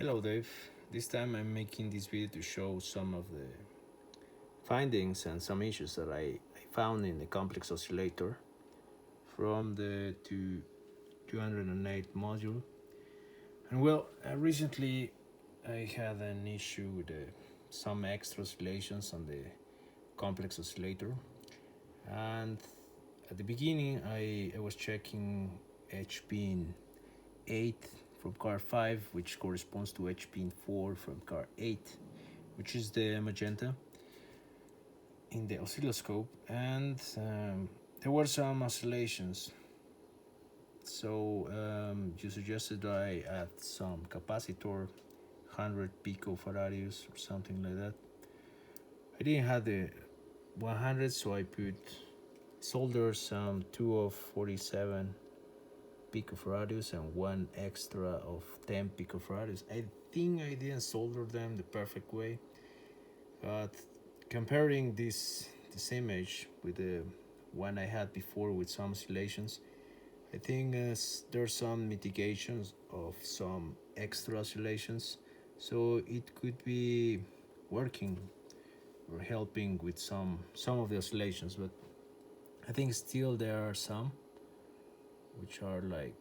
Hello Dave, this time I'm making this video to show some of the findings and some issues that I found in the complex oscillator from the 208 module. And well, recently I had an issue with some extra oscillations on the complex oscillator, and at the beginning I was checking H pin 8 from car 5, which corresponds to H pin 4 from car 8, which is the magenta in the oscilloscope, and there were some oscillations. So you suggested I add some capacitor, 100 picofarads or something like that. I didn't have the 100, so I solder some 2 of 47 picofarads and one extra of 10 picofarads. I think I didn't solder them the perfect way, but comparing this image with the one I had before with some oscillations, I think there's some mitigations of some extra oscillations, so it could be working or helping with some of the oscillations. But I think still there are some which are like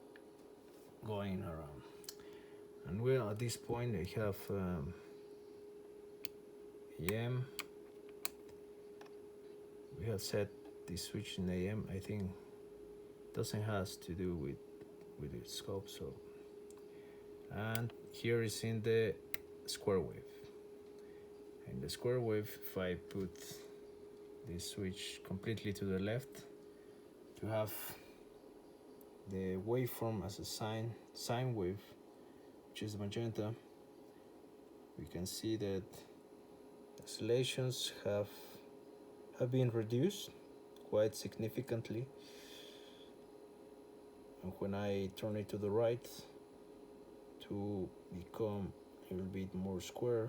going around. And well, at this point I have AM. We have set the switch in AM. I think doesn't has to do with the scope. So, and here is in the square wave. In the square wave, if I put this switch completely to the left to have the waveform as a sine wave, which is magenta, we can see that oscillations have been reduced quite significantly. And when I turn it to the right to become a little bit more square,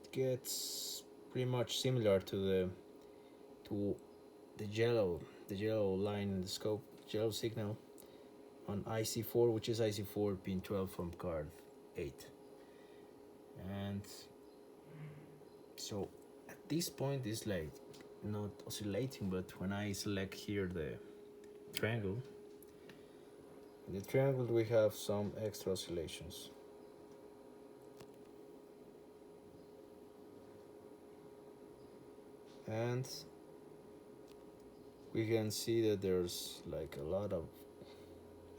it gets pretty much similar to the yellow line in the scope, yellow signal on IC4, which is IC4 pin 12 from card 8. And so at this point it's like not oscillating, but when I select here the triangle, in the triangle we have some extra oscillations. And we can see that there's like a lot of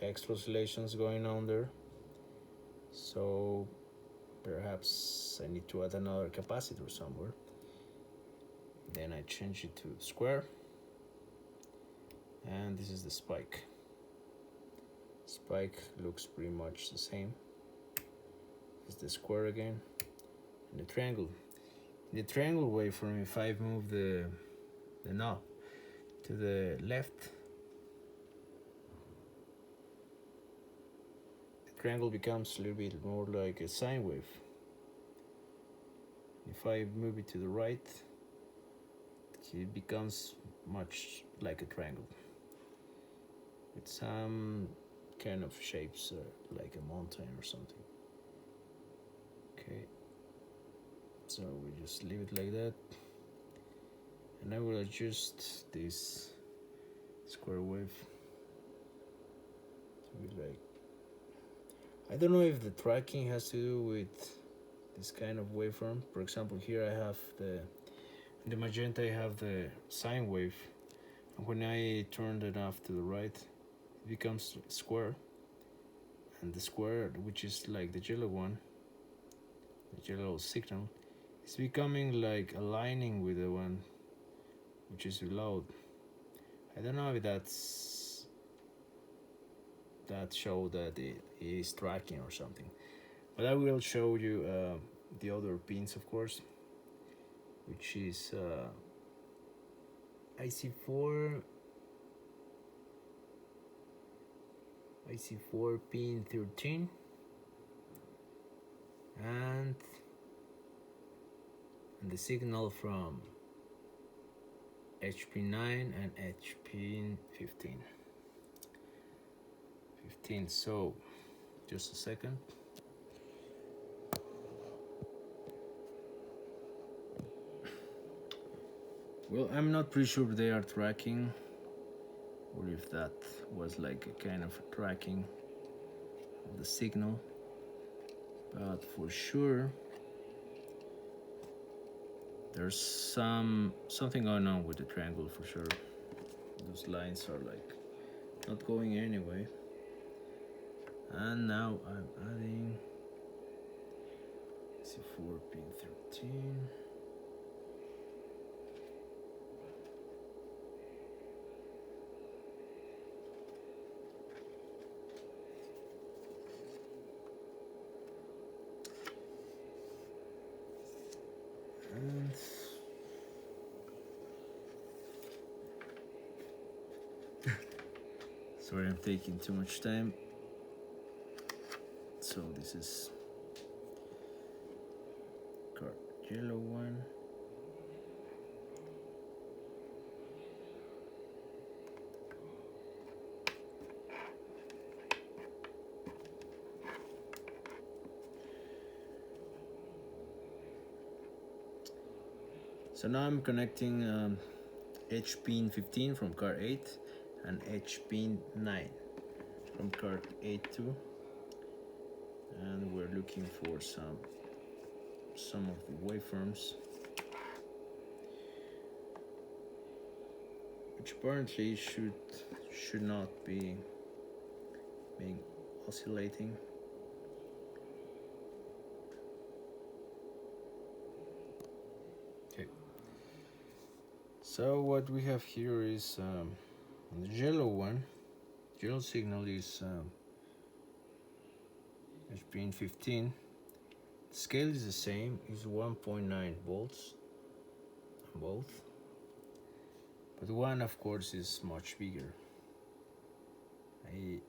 extra oscillations going on there. So perhaps I need to add another capacitor somewhere. Then I change it to square, and this is the spike. Spike looks pretty much the same. This is the square again, and the triangle. In the triangle waveform, if I move the knob to the left, the triangle becomes a little bit more like a sine wave. If I move it to the right, it becomes much like a triangle with some kind of shapes, like a mountain or something. Okay, so we just leave it like that, and I will adjust this square wave to be like, I don't know if the tracking has to do with this kind of waveform. For example, here I have in the magenta I have the sine wave, and when I turn it off to the right, it becomes square, and the square, which is like the yellow one, the yellow signal, is becoming like aligning with the one which is below. I don't know if that show that it is tracking or something, but I will show you the other pins, of course, which is IC4 pin 13 and the signal from HP9 and HP15. 15. So just a second. Well, I'm not pretty sure they are tracking or if that was like a kind of tracking of the signal, but for sure there's something going on with the triangle for sure. Those lines are like not going anyway. And now I'm adding C4 pin 13. And sorry, I'm taking too much time. So this is card yellow one. So now I'm connecting H pin 15 from card 8 and H pin 9 from card 8-2, and we're looking for some of the waveforms, which apparently should not be being oscillating. Okay. So what we have here is the yellow one. Yellow signal is pin 15. The scale is the same, is 1.9 volts on both, but one of course is much bigger. I'm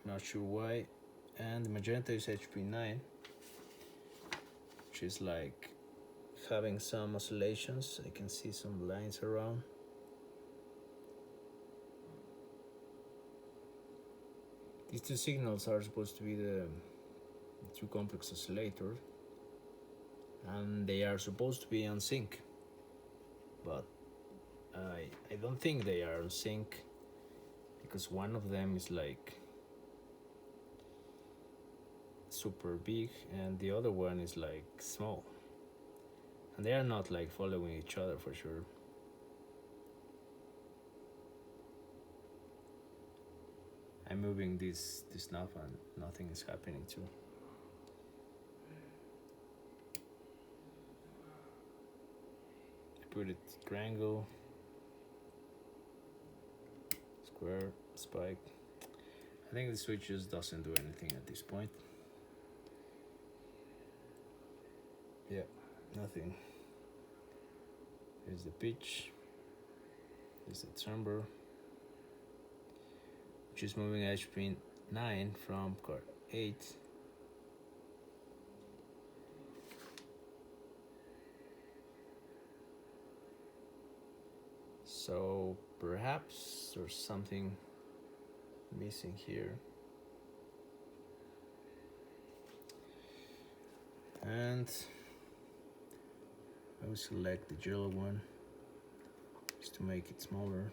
not sure why. And the magenta is HP9, which is like having some oscillations. I can see some lines around. These two signals are supposed to be the two complex oscillator, and they are supposed to be on sync, but I don't think they are on sync, because one of them is like super big and the other one is like small, and they are not like following each other for sure. I'm moving this knob and nothing is happening too. I put it triangle, square, spike. I think the switch just doesn't do anything at this point. Yeah, nothing. Here's the pitch. Here's the timbre, which is moving H pin 9 from card 8. So perhaps there's something missing here. And I will select the yellow one just to make it smaller.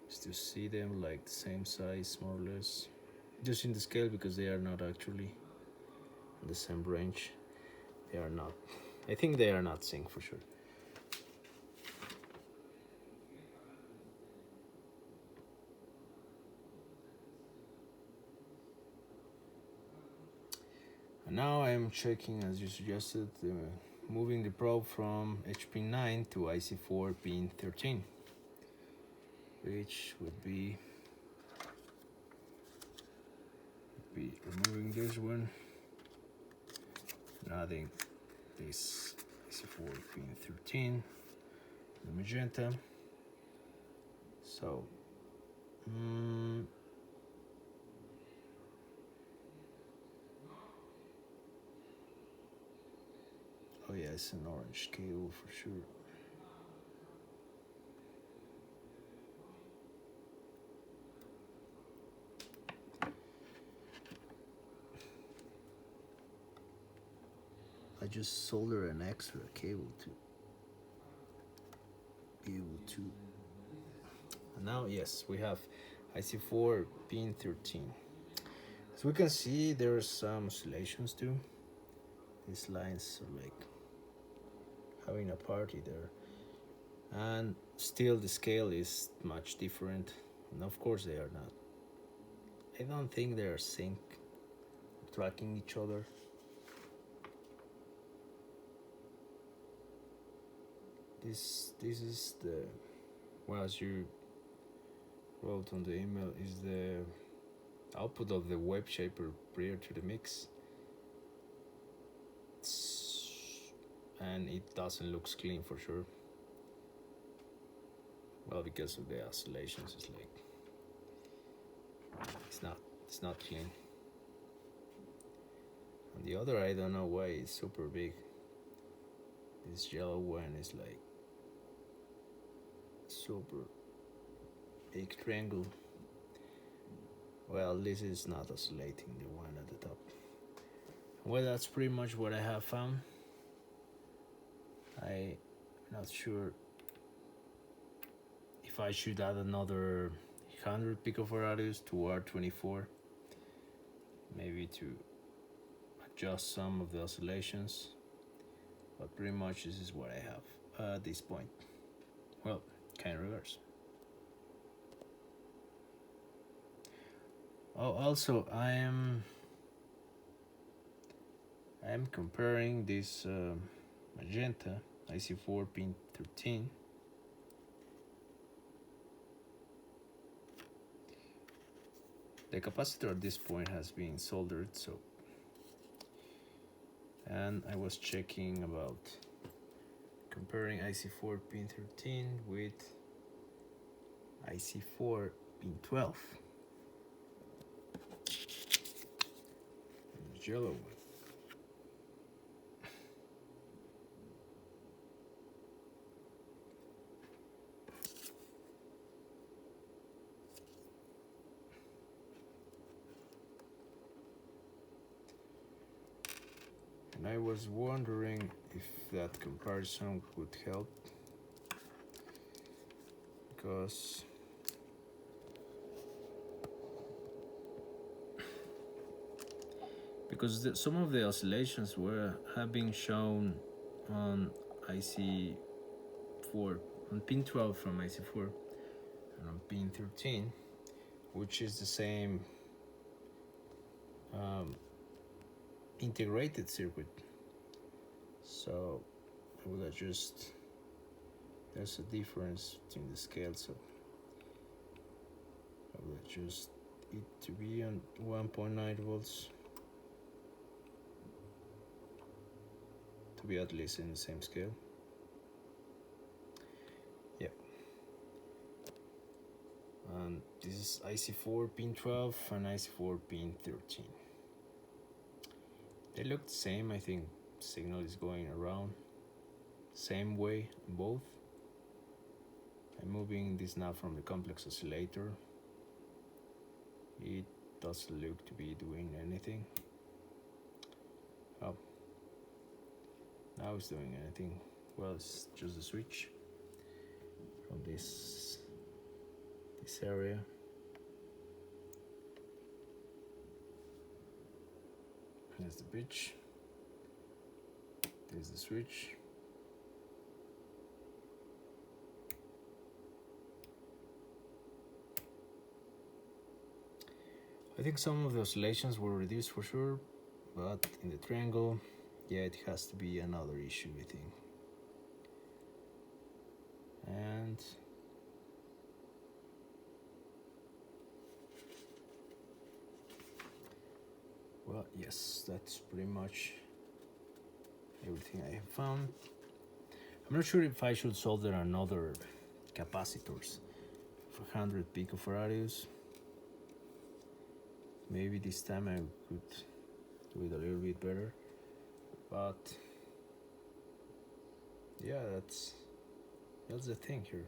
Just to see them like the same size more or less. Just in the scale, because they are not actually in the same range. They are not. I think they are not sync for sure. And now I'm checking, as you suggested, moving the probe from H pin 9 to IC4 pin 13, which would be removing this one and adding this IC4 pin 13, the magenta. So Oh yeah, it's an orange cable for sure. I just solder an extra cable to be able to. And now, yes, we have IC4 pin 13. As we can see, there are some oscillations too. These lines are like having a party there. And still the scale is much different. And of course they are not. I don't think they are sync, tracking each other. This is the, well, as you wrote on the email, is the output of the web shaper prior to the mix. And it doesn't look clean for sure. Well, because of the oscillations, it's like it's not clean. And the other, I don't know why it's super big. This yellow one is like super big triangle. Well, this is not oscillating, the one at the top. Well, that's pretty much what I have found. I'm not sure if I should add another 100 picofarads to R24, maybe to adjust some of the oscillations, but pretty much this is what I have at this point. Well, kind of reverse. Oh, also I am comparing this magenta IC4 pin 13 the capacitor at this point has been soldered, so, and I was checking about comparing IC4 pin 13 with IC4 pin 12, the yellow one. And I was wondering if that comparison would help, because some of the oscillations have been shown on IC4, on pin 12 from IC4, and on pin 13, which is the same integrated circuit. So I will adjust. There's a difference between the scale, so I will adjust it to be on 1.9 volts to be at least in the same scale. Yep. And this is IC4 pin 12 and IC4 pin 13. They look the same. I think signal is going around same way in both. I'm moving this now from the complex oscillator. It doesn't look to be doing anything. Oh, now it's doing anything. Well, it's just a switch from this area. Here's the bridge. There's the switch. I think some of the oscillations were reduced for sure, but in the triangle, yeah, it has to be another issue, I think. And well, yes, that's pretty much everything I have found. I'm not sure if I should solder another capacitors for 100 picofarads. Maybe this time I could do it a little bit better, but yeah, that's the thing here.